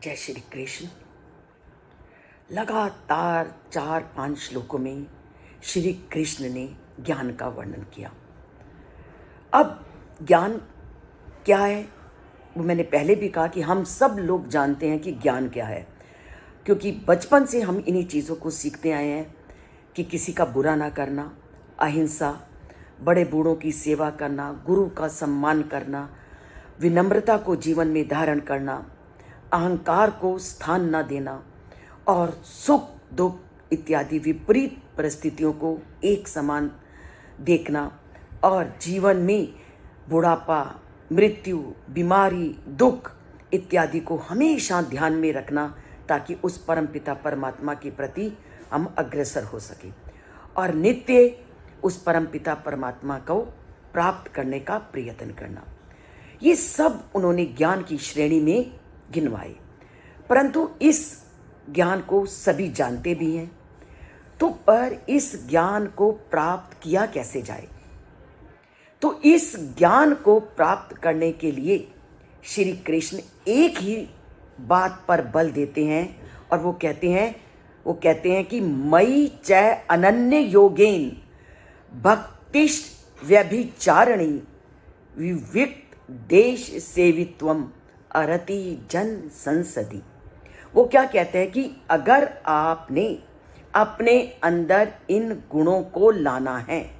जय श्री कृष्ण। लगातार 4-5 श्लोकों में श्री कृष्ण ने ज्ञान का वर्णन किया। अब ज्ञान क्या है वो मैंने पहले भी कहा कि हम सब लोग जानते हैं कि ज्ञान क्या है, क्योंकि बचपन से हम इन्हीं चीज़ों को सीखते आए हैं कि किसी का बुरा ना करना, अहिंसा, बड़े बूढ़ों की सेवा करना, गुरु का सम्मान करना, विनम्रता को जीवन में धारण करना, अहंकार को स्थान न देना और सुख दुख इत्यादि विपरीत परिस्थितियों को एक समान देखना और जीवन में बुढ़ापा, मृत्यु, बीमारी, दुख इत्यादि को हमेशा ध्यान में रखना ताकि उस परमपिता परमात्मा के प्रति हम अग्रसर हो सके और नित्य उस परमपिता परमात्मा को प्राप्त करने का प्रयत्न करना। ये सब उन्होंने ज्ञान की श्रेणी में गिनवाए, परंतु इस ज्ञान को सभी जानते भी हैं। तो पर इस ज्ञान को प्राप्त किया कैसे जाए? तो इस ज्ञान को प्राप्त करने के लिए श्री कृष्ण एक ही बात पर बल देते हैं और वो कहते हैं कि मयि च अनन्य योगेन भक्तिश्च व्यभिचारिणी विविक्त देश सेवित्वम अरति जन संसदी। वो क्या कहते हैं कि अगर आपने अपने अंदर इन गुणों को लाना है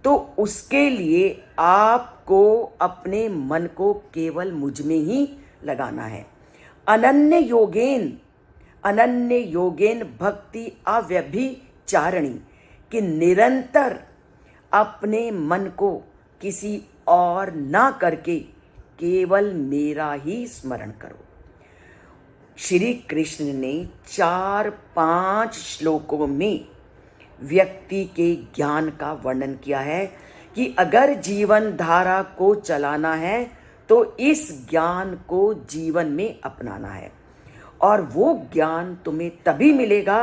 तो उसके लिए आपको अपने मन को केवल मुझ में ही लगाना है। अनन्य योगेन भक्ति अव्यभिचारिणी, कि निरंतर अपने मन को किसी और ना करके केवल मेरा ही स्मरण करो। श्री कृष्ण ने 4-5 श्लोकों में व्यक्ति के ज्ञान का वर्णन किया है कि अगर जीवन धारा को चलाना है तो इस ज्ञान को जीवन में अपनाना है और वो ज्ञान तुम्हें तभी मिलेगा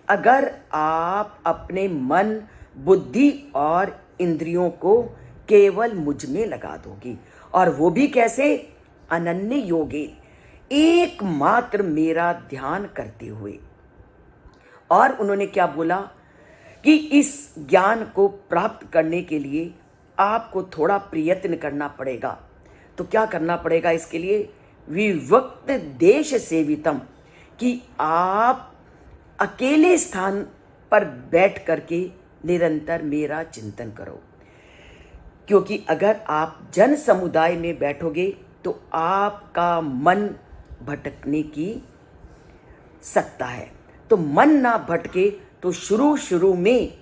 अगर आप अपने मन, बुद्धि और इंद्रियों को केवल मुझ में लगा दोगी। और वो भी कैसे? अनन्य योगेन, एकमात्र मेरा ध्यान करते हुए। और उन्होंने क्या बोला कि इस ज्ञान को प्राप्त करने के लिए आपको थोड़ा प्रयत्न करना पड़ेगा। तो क्या करना पड़ेगा इसके लिए? विविक्त देश सेवितम, कि आप अकेले स्थान पर बैठ करके निरंतर मेरा चिंतन करो, क्योंकि अगर आप जन समुदाय में बैठोगे तो आपका मन भटकने की सकता है। तो मन ना भटके तो शुरू में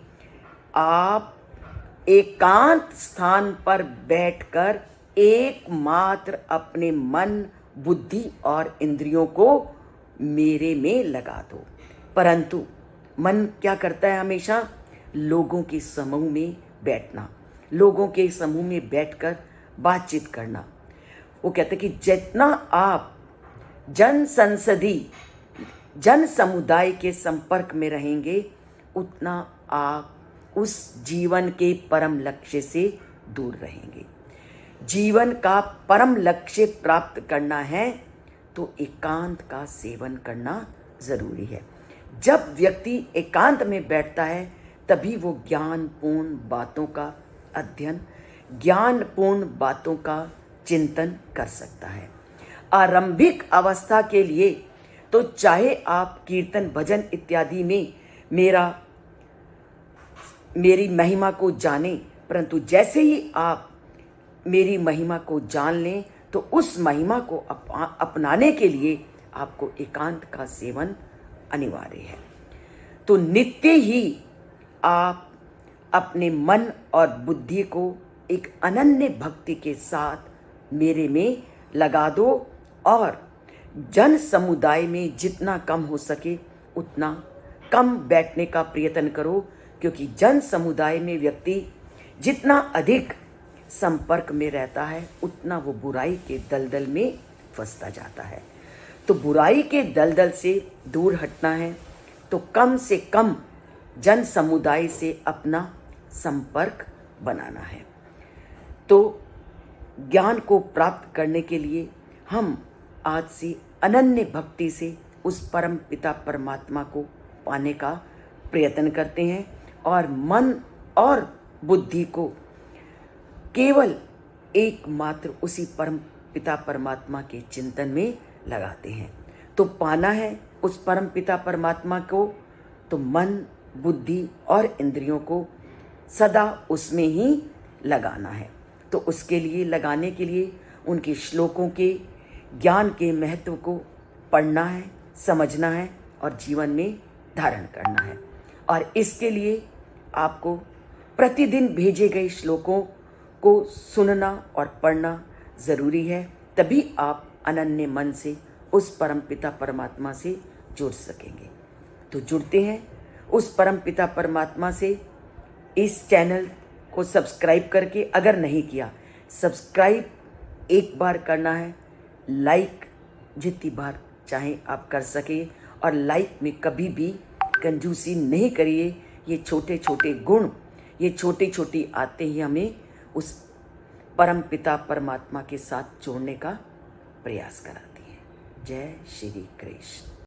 आप एकांत स्थान पर बैठकर एकमात्र अपने मन, बुद्धि और इंद्रियों को मेरे में लगा दो। परंतु मन क्या करता है? हमेशा लोगों के समूह में बैठना, लोगों के समूह में बैठकर बातचीत करना। वो कहते हैं कि जितना आप जन समुदाय के संपर्क में रहेंगे उतना आप उस जीवन के परम लक्ष्य से दूर रहेंगे। जीवन का परम लक्ष्य प्राप्त करना है तो एकांत का सेवन करना जरूरी है। जब व्यक्ति एकांत में बैठता है तभी वो ज्ञानपूर्ण बातों का अध्ययन, ज्ञानपूर्ण बातों का चिंतन कर सकता है। आरंभिक अवस्था के लिए तो चाहे आप कीर्तन, भजन इत्यादि में मेरी महिमा को जाने, परंतु जैसे ही आप मेरी महिमा को जान लें तो उस महिमा को अपनाने के लिए आपको एकांत का सेवन अनिवार्य है। तो नित्य ही आप अपने मन और बुद्धि को एक अनन्य भक्ति के साथ मेरे में लगा दो और जन समुदाय में जितना कम हो सके उतना कम बैठने का प्रयत्न करो, क्योंकि जन समुदाय में व्यक्ति जितना अधिक संपर्क में रहता है उतना वो बुराई के दलदल में फंसता जाता है। तो बुराई के दलदल से दूर हटना है तो कम से कम जन समुदाय से अपना संपर्क बनाना है। तो ज्ञान को प्राप्त करने के लिए हम आज से अनन्य भक्ति से उस परम पिता परमात्मा को पाने का प्रयत्न करते हैं और मन और बुद्धि को केवल एकमात्र उसी परम पिता परमात्मा के चिंतन में लगाते हैं। तो पाना है उस परम पिता परमात्मा को, तो मन, बुद्धि और इंद्रियों को सदा उसमें ही लगाना है। तो उसके लिए, लगाने के लिए उनके श्लोकों के ज्ञान के महत्व को पढ़ना है, समझना है और जीवन में धारण करना है। और इसके लिए आपको प्रतिदिन भेजे गए श्लोकों को सुनना और पढ़ना ज़रूरी है, तभी आप अनन्य मन से उस परम पिता परमात्मा से जुड़ सकेंगे। तो जुड़ते हैं उस परम पिता परमात्मा से। इस चैनल को सब्सक्राइब करके, अगर नहीं किया, सब्सक्राइब एक बार करना है, लाइक जितनी बार चाहें आप कर सके, और लाइक में कभी भी कंजूसी नहीं करिए। ये छोटे छोटे गुण, ये छोटी छोटी आते ही हमें उस परम पिता परमात्मा के साथ जोड़ने का प्रयास कराती हैं। जय श्री कृष्ण।